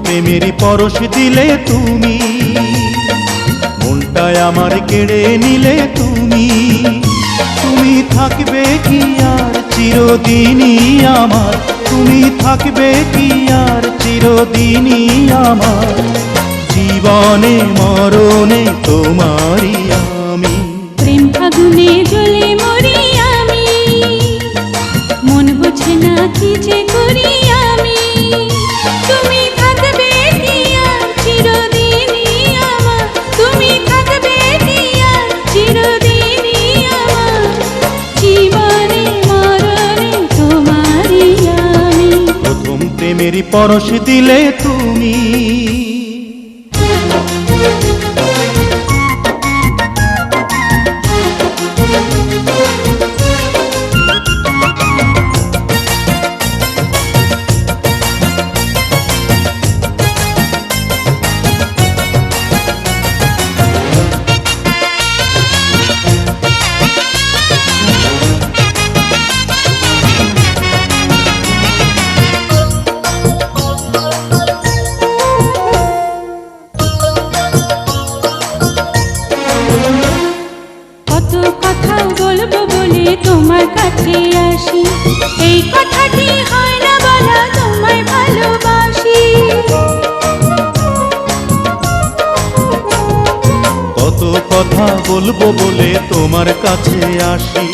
প্রেমের পরশ দিলে তুমি, মনটায় আমার কেড়ে নিলে তুমি। তুমি থাকবে কি আর চিরদিনই আমার, তুমি থাকবে কি আর চিরদিনই আমার। জীবনে মরণে তোমারই আমি। প্রেম ফাগুনে জ্বলে মরি আমি, মন বোঝে না কি যে করি আমি। তুমি থাকবে কি আর চিরদিনই আমার, তুমি থাকবে কি আর চিরদিনই আমার। জীবনে মরণে তোমারই আমি। প্রথম প্রেমের পরশ দিলে তুমি। কত কথা বলবো বলে তোমার কাছে আসি, এই কথাটি হয় না বলা তোমায় ভালোবাসি। কত কথা বলবো বলে তোমার কাছে আসি,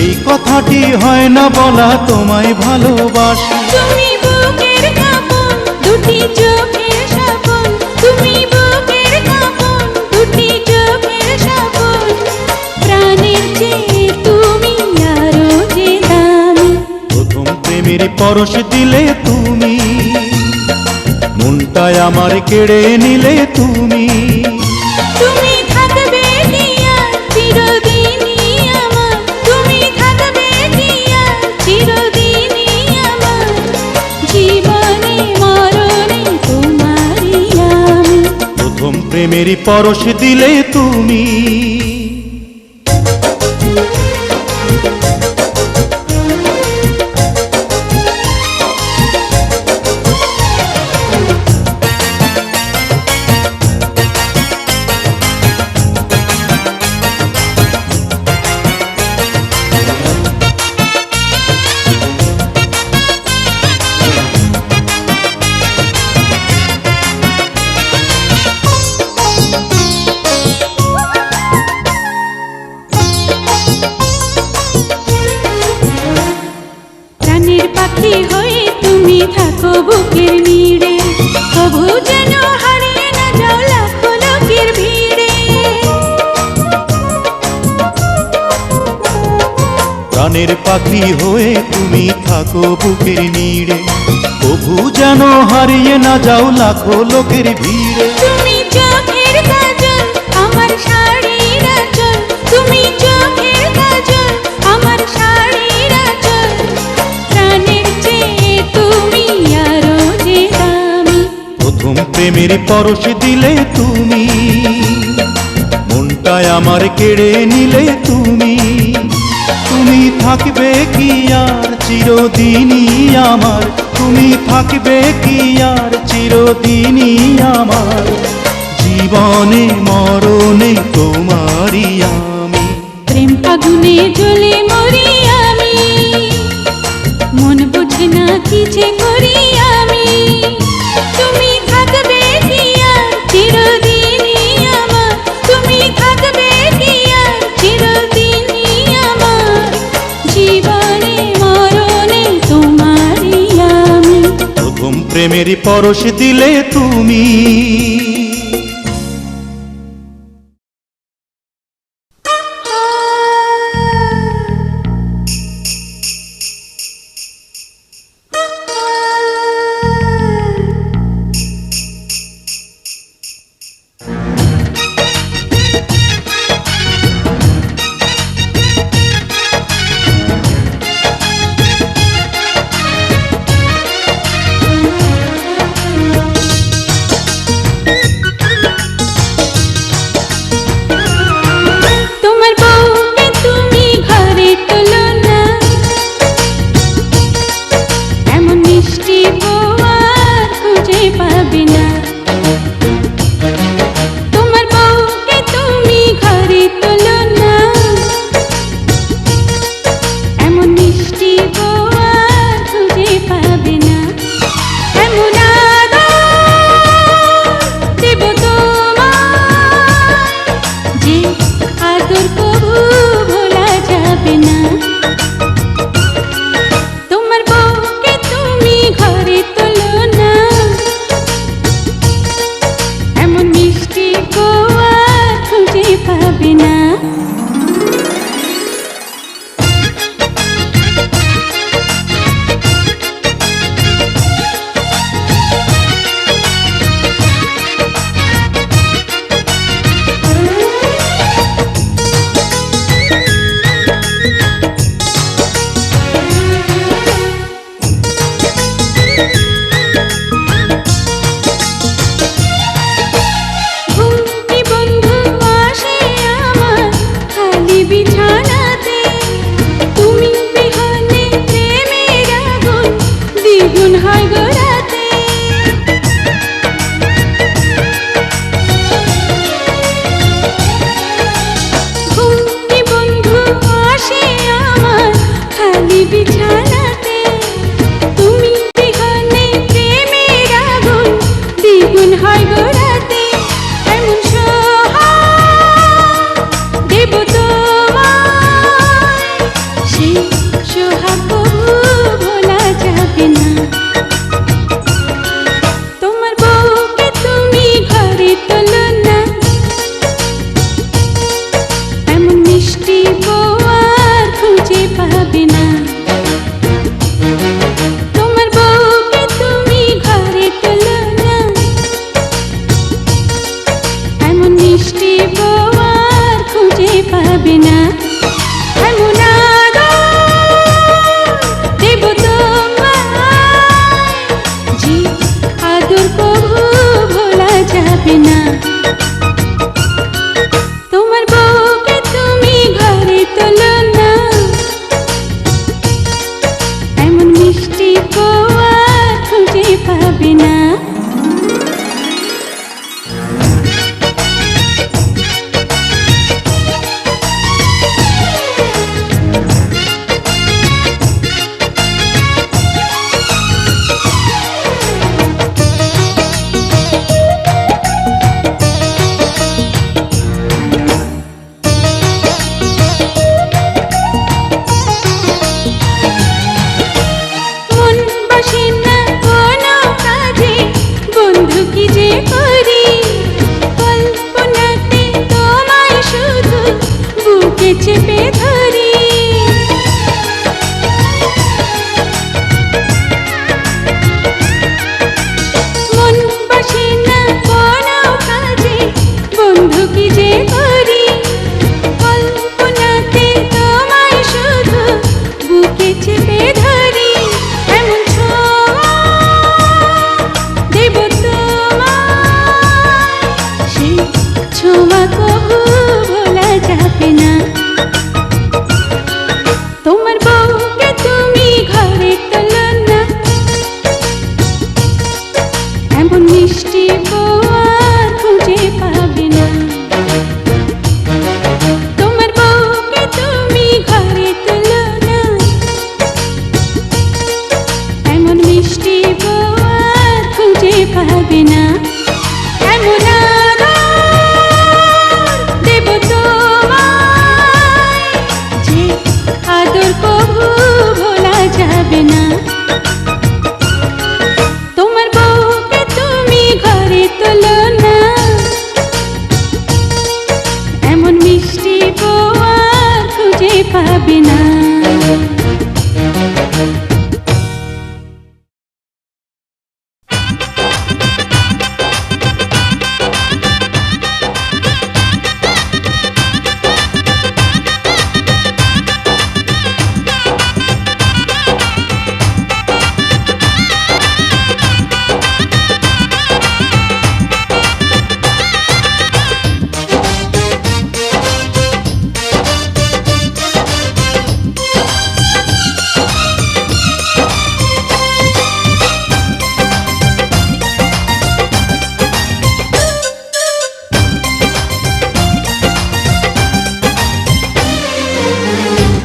এই কথাটি হয় না বলা তোমায় ভালোবাসি। তুমি বুকের কাঁপন, দুটি চোখের স্বপন, তুমি বুকের কাঁপন, দুটি চোখের স্বপন। প্রাণের চেয়ে তুমি আরো যে দামি। প্রথম প্রেমের পরশ দিলে তুমি, মনটায় আমার কেড়ে নিলে তুমি। তুমি থাকবে কি আর চিরদিনই আমার, তুমি থাকবে কি আর চিরদিনই আমার। জীবনে মরণে তোমারই আমি। প্রথম প্রেমের পরশ দিলে তুমি। প্রাণের পাখি হয়ে তুমি থাকো বুকের নীড়ে, তবু যেন হারিয়ে না যাও লাখো লোকের ভিড়ে। প্রাণের পাখি হয়ে তুমি থাকো বুকের নীড়ে, তবু যেন হারিয়ে না যাও লাখো লোকের ভিড়ে। তুমি চোখের কাজল আমার শাড়ির আঁচল, তুমি চোখের কাজল আমার শাড়ির আঁচল। প্রাণের চেয়ে তুমি আরো যে দামি। প্রথম প্রেমের পরশ দিলে তুমি, মনটায় আমার কেড়ে নিলে তুমি। তুমি থাকবে কি আর চিরদিনই আমার, তুমি থাকবে কি আর চিরদিনই আমার। জীবনে মরণে তোমারই আমি। প্রেম ফাগুনে জ্বলে মরি আমি, মন বোঝে না কি যে করি আমি। তুমি থাকবে কি আর চিরদিনই আমার, তুমি থাকবে কি আর চিরদিনই আমার। জীবনে মরণে তোমারই আমি। প্রথম প্রেমের পরশ দিলে তুমি। বিছানাতে তুমি বিহনে প্রেমের আগুন দ্বিগুণ হয় গো রাতে। এমন সোহাগ দেব তোমায়, সেই সোহাগ কবু ভোলা যাবে না। তোমার বউকে তুমি ঘরে তোলো না, এমন মিষ্টি বউ আর খুঁজে পাবে না। তোমার বউকে তুমি ঘরে তোলো না, এমন মিষ্টি বউ আর খুঁজে পাবে না। এমন আদর দেব তোমায়, যে আদর কবু ভোলা যাবে না। তোমার বউকে তুমি ঘরে তোলো না, এমন মিষ্টি বউ আর খুঁজে পাবে না। মন বসে না কোনো কাজে, বন্ধু কি যে করি, কল্পনাতে তোমায় শুধু বুকে চেপে ধরি। মন বসে না কোনো কাজে, বন্ধু কি যে করি, কল্পনাতে তোমায় শুধু বুকে চেপে ধরি। এমন ছোঁয়া দেব তোমায়, সেই ছোঁয়া কবু ভোলা যাবে না। তোমার বউকে তুমি ঘরে তোলো না, এমন মিষ্টি বউ আর খুঁজে পাবে না। তোমার বউকে তুমি ঘরে তোলো না, এমন মিষ্টি বউ আর খুঁজে পাবে না। এমন আদর দেব তোমায়, যে আদর কবু ভোলা যাবে না। তোমার বউকে তুমি ঘরে তোলো না, এমন মিষ্টি বউ আর খুঁজে পাবে না।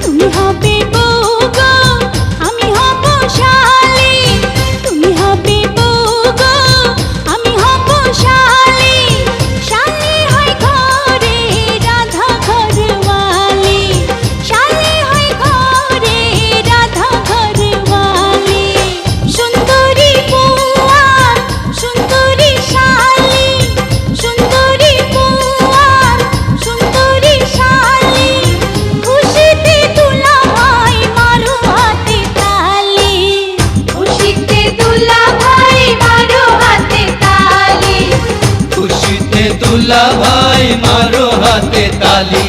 তুমি হবে বউ গো, আমি হব শালি। তুমি হবে বউ গো, আমি হব শালি। শালি হয় ঘরে রাধা ঘরওয়ালি, শালি হয় ঘরে রাধা ঘরওয়ালি। সুন্দরী বউ আর সুন্দরী শালি, সুন্দরী বউ আর সুন্দরী শালি। খুশিতে দুলা ভাই মারো হাতে তালি, খুশিতে দুলা ভাই মারো হাতে তালি। খুশিতে দুলা ভাই মারো হাতে তালি।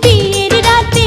বিয়ের রাতে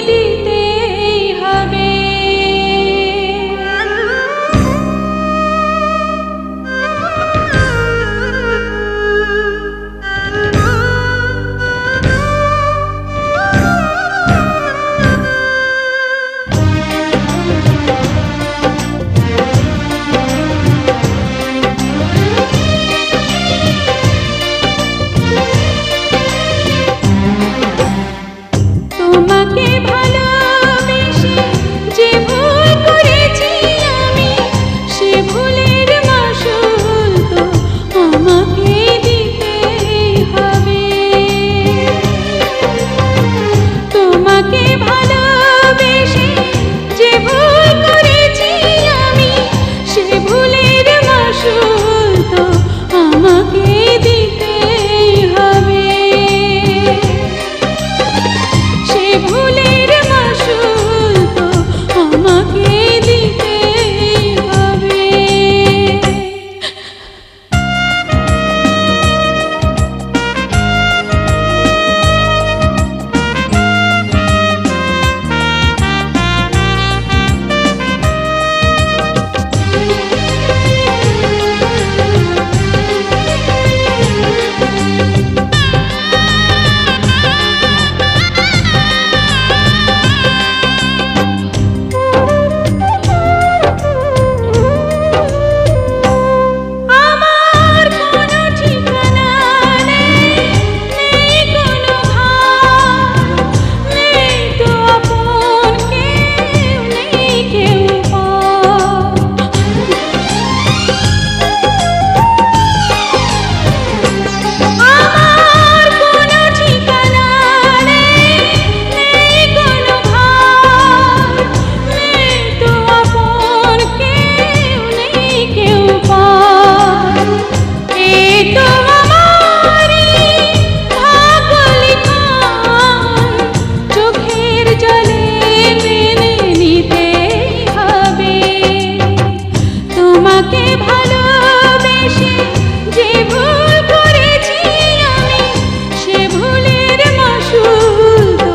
দিতেই হবে। তোমাকে ভালোবেসে যে ভুল করেছি আমি, সে ভুলের মাসুল তো আমাকে দিতেই হবে। তোমাকে ভালোবেসে যে ভুল করেছি আমি, সে ভুলের মাসুল তো আমাকে দিতেই হবে। সে ভুলের মাসুল তো আমাকে দিতেই হবে। আমার কোনো ঠিকানা নেই, নেই কোনো ভার, নেই তো আপন কেউ, নেই কেউ পর। আমার কোনো ঠিকানা নেই, নেই কোনো ভার, নেই তো আপন কেউ, নেই কেউ পর। এই তো আমারই ভাগ্য লিখন, চোখের জলে মেনে নিতেই হবে। তোমাকে ভালোবেসে যে ভুল করেছি আমি, সে ভুলের মাসুল তো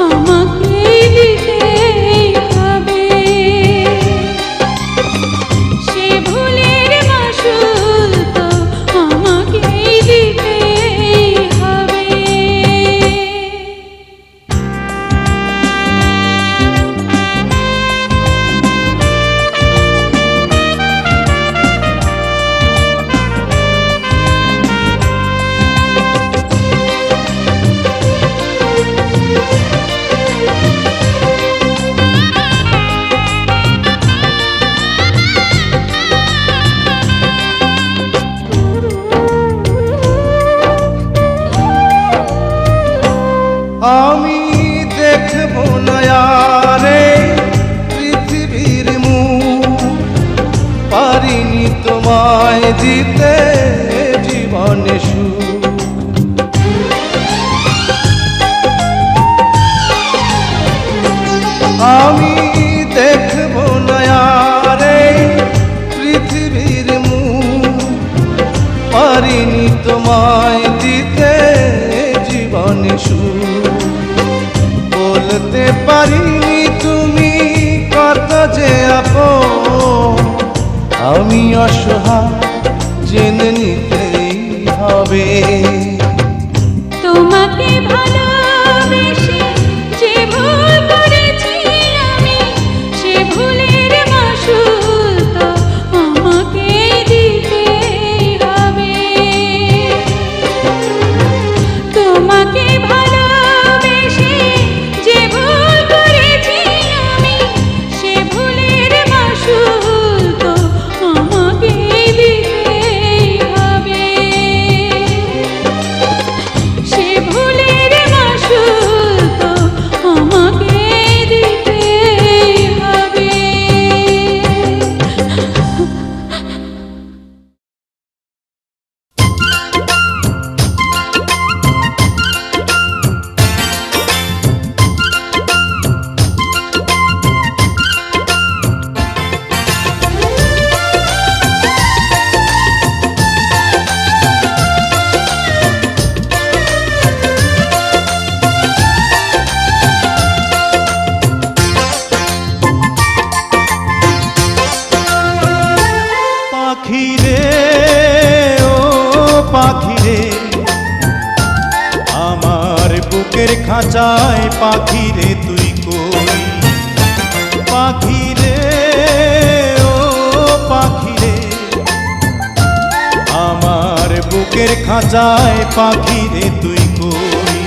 আমাকে দিতেই হবে। সে ভুলের মাসুল তো আমাকে দিতেই হবে। আমি দেখবো না আর এই পৃথিবীর মুখ, পারিনি তোমায় দিতে জীবনে সুখ। আমি দেখবো না আর এই পৃথিবীর মুখ, পারিনি তোমায় দিতে জীবনে সুখ। বলতে পারিনি তুমি কত যে আপন, আমি অসহায় জেনে নিতেই হবে। তোমাকে ভালোবেসে যে ভুল করেছি আমি, সে ভুলের মাসুল তো আমাকে দিতেই হবে। তোমাকে ভালোবেসে যে ভুল করেছি আমি, সে ভুলের মাসুল তো আমাকে দিতেই হবে। সে ভুলের খাঁচায় পাখি রে তুই কই পাখি রে ও পাখি রে আমার বুকের খাঁচায় পাখি রে তুই কই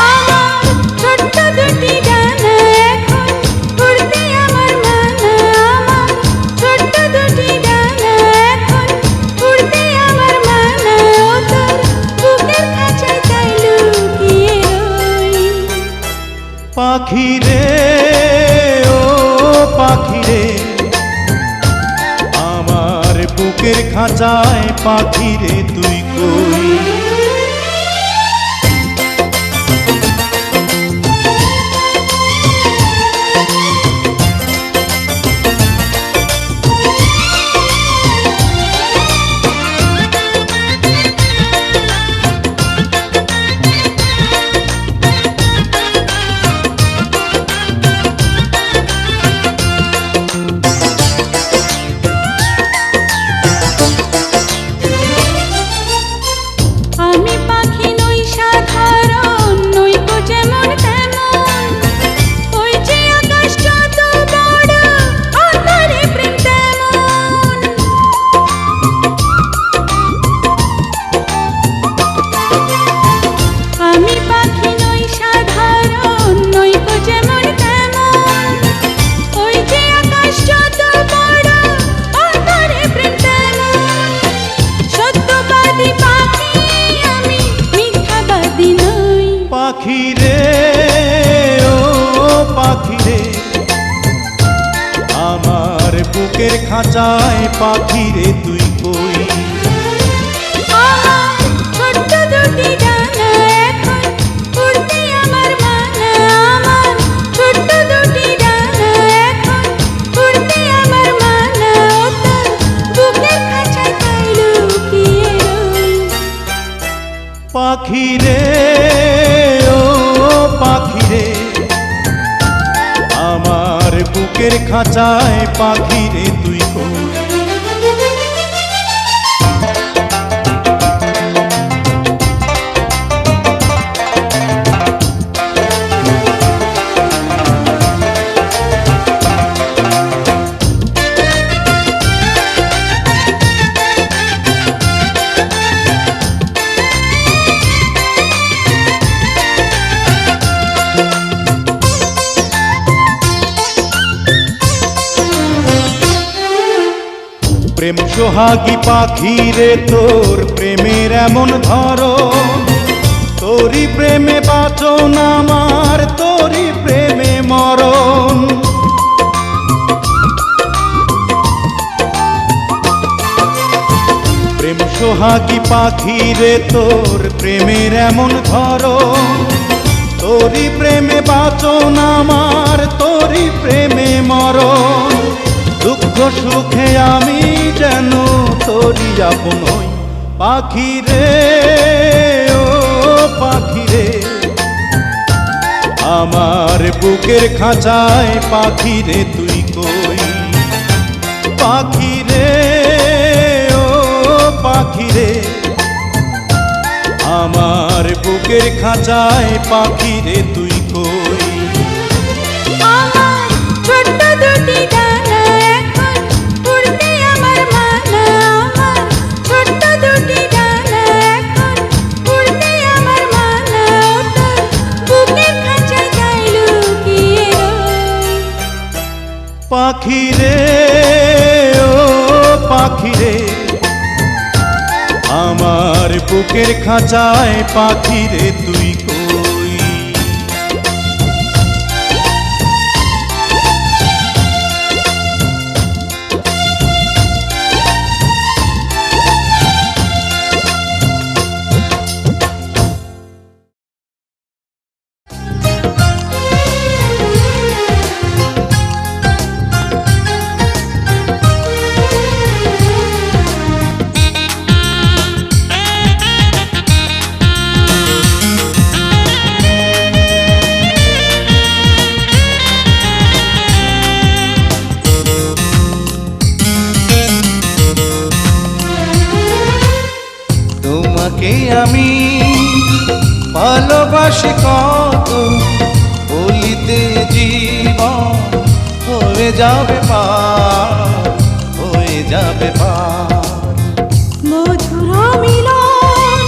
আমার ছোট্ট দুটি ডানা এখন উড়তে আমার মানা আমার ছোট্ট দুটি ডানা এখন উড়তে আমার মানা ও তোর বুকের খাঁচায় তাই লুকিয়ে রই পাখি রে ও পাখি রে আমার বুকের খাঁচায় পাখি রে তুই কই আমি পাখি নই সাধারণ নই গো যেমন তেমন ওই যে আকাশ যত বড় অন্তরে প্রেম তেমন আমি পাখি নই সাধারণ নই গো যেমন তেমন ওই যে আকাশ যত বড় অন্তরে প্রেম তেমন সত্যবাদী পাখি আমি মিথ্যাবাদী নই পাখি রে ও পাখি রে আমার বুকের খাঁচায় পাখি রে তুই কই আমার ছোট্ট দুটি ডানা এখন উড়তে আমার মানা আমার ছোট্ট দুটি ডানা এখন উড়তে আমার মানা ও তোর বুকের খাঁচায় তাই লুকিয়ে রই পাখি রে ও পাখি রে আমার বুকের খাঁচায় পাখি রে তুই কই প্রেম সোহাগী পাখি রে তোর প্রেমের এমন ধরন তোরই প্রেমে বাঁচন আমার তোরই প্রেমে মরণ প্রেম সোহাগী পাখি রে তোর প্রেমের এমন ধরন তোরই প্রেমে বাঁচন আমার তোরই প্রেমে মরণ দুঃখ সুখে আমি যেন তোরই আপন হই পাখি রে ও পাখি রে আমার বুকের খাঁচায় পাখি রে তুই কই পাখি রে ও পাখি রে আমার বুকের খাঁচায় পাখি রে তুই কই আমার ছোট্ট দুটি ডানা এখন উড়তে আমার মানা আমার ছোট্ট দুটি ডানা এখন উড়তে আমার মানা ও তোর বুকের খাঁচায় তাই লুকিয়ে রই পাখি রে ও পাখি রে আমার বুকের খাঁচায় পাখি রে তুই কই যাবে পার, হয়ে যাবে পার। মধুর মিলন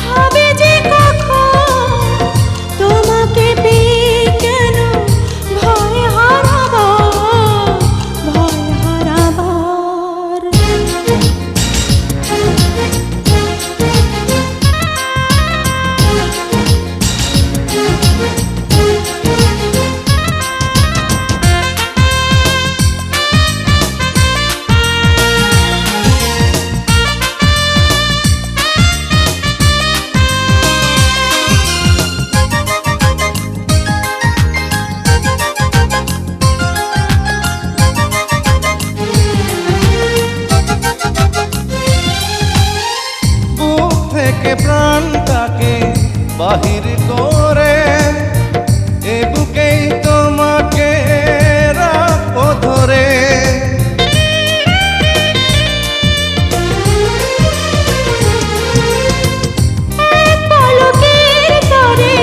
হবে যে কখন, তোমাকে পেয়ে কেন ভয় হারাবার, ভয় হারাবার। বুক থেকে প্রাণটাকে বাহির করে এ বুকেই তোমাকে রাখবো ধরে। এক পলকের তরে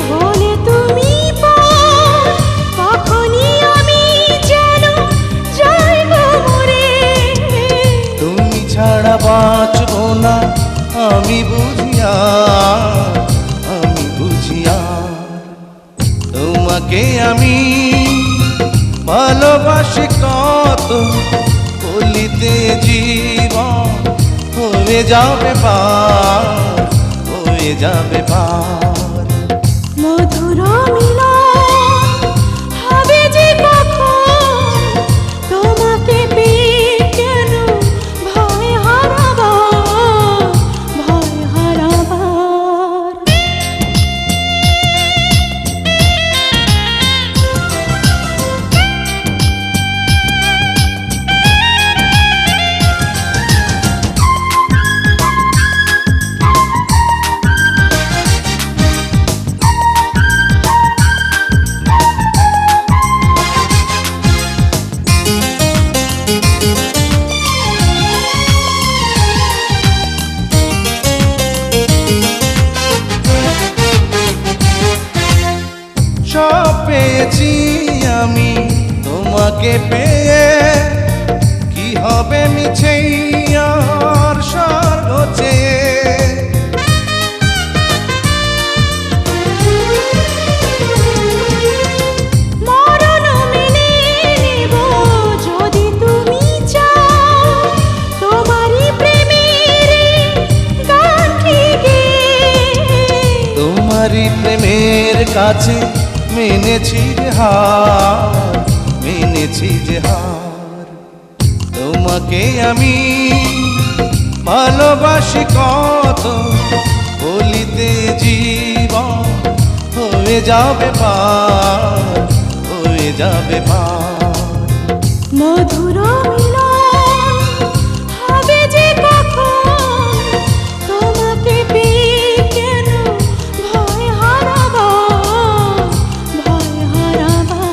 হলে তুমি পর, কখনই আমি যেন যাইব মরে। তুমি ছাড়া বাঁচবো না আমি বুঝিয়া, আমি বুঝিয়া। তোমাকে আমি ভালোবাসি কত, বলিতে জীবন হয়ে যাবে পার, হয়ে যাবে পার। মধুর মিলন হবে যে কখন, তোমাকে পেয়ে কেন ভয় হারাবার, ভয় হারাবার। সব পেয়েছি আমি তোমাকে পেয়ে, কি হবে মিছেই আর স্বর্গ চেয়ে। মরণ মেনে নেব যদি তুমি চাও, তোমারই প্রেমের গানটি গেয়ে। তোমারই প্রেমের কাছে মেনেছি যে হার, মেনেছি যে হার। তোমাকে আমি ভালোবাসি কত, বলিতে জীবন হয়ে যাবে পার, হয়ে যাবে পার। মধুর মিলন হবে যে কখন, তোমাকে পেয়ে কেন ভয় হারাবার, ভয় হারাবার।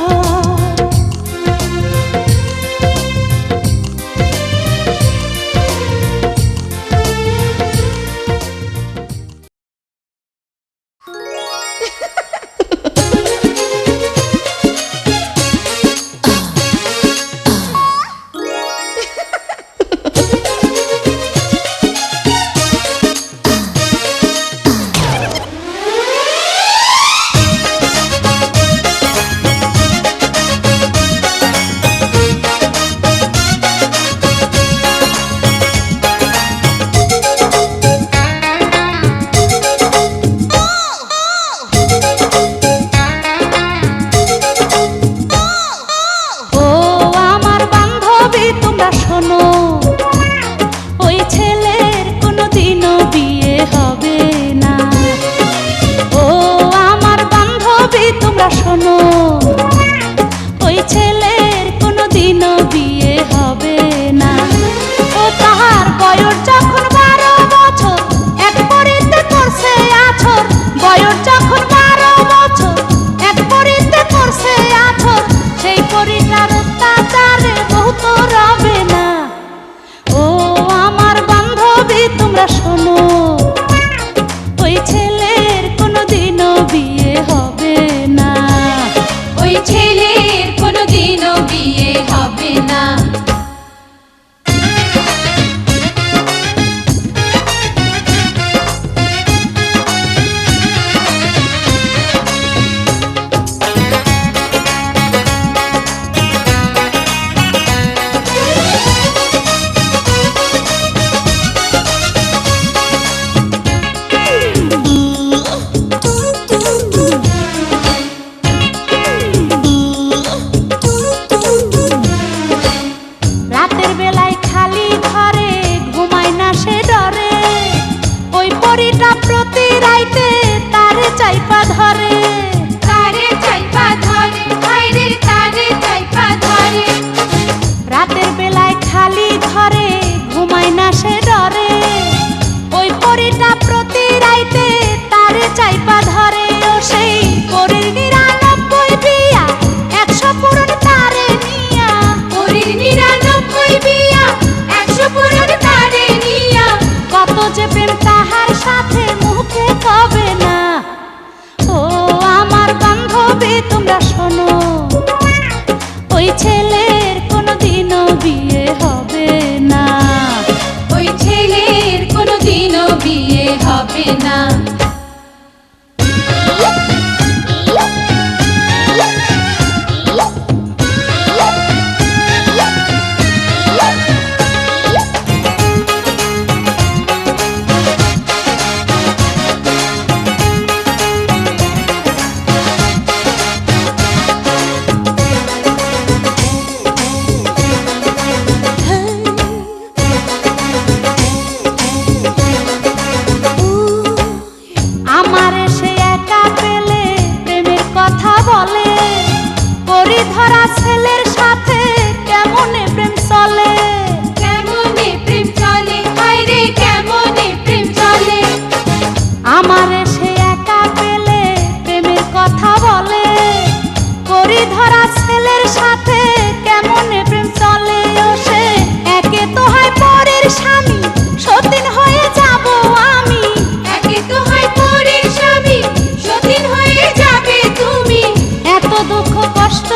ছেলের কোনোদিনও বিয়ে ধরা ছেলের সাথে কেমনে প্রেম চলে, কেমনে প্রেম চলে, হায়রে কেমনে প্রেম চলে। আমারে সে একা পেলে প্রেমের কথা বলে, করি ধরা ছেলের সাথে কেমনে প্রেম চলে। ও সে একে তো হয় পরের স্বামী, সতীন হয়ে যাব আমি, একে তো হয় পরের স্বামী, সতীন হয়ে যাবে তুমি। এত দুঃখ কষ্ট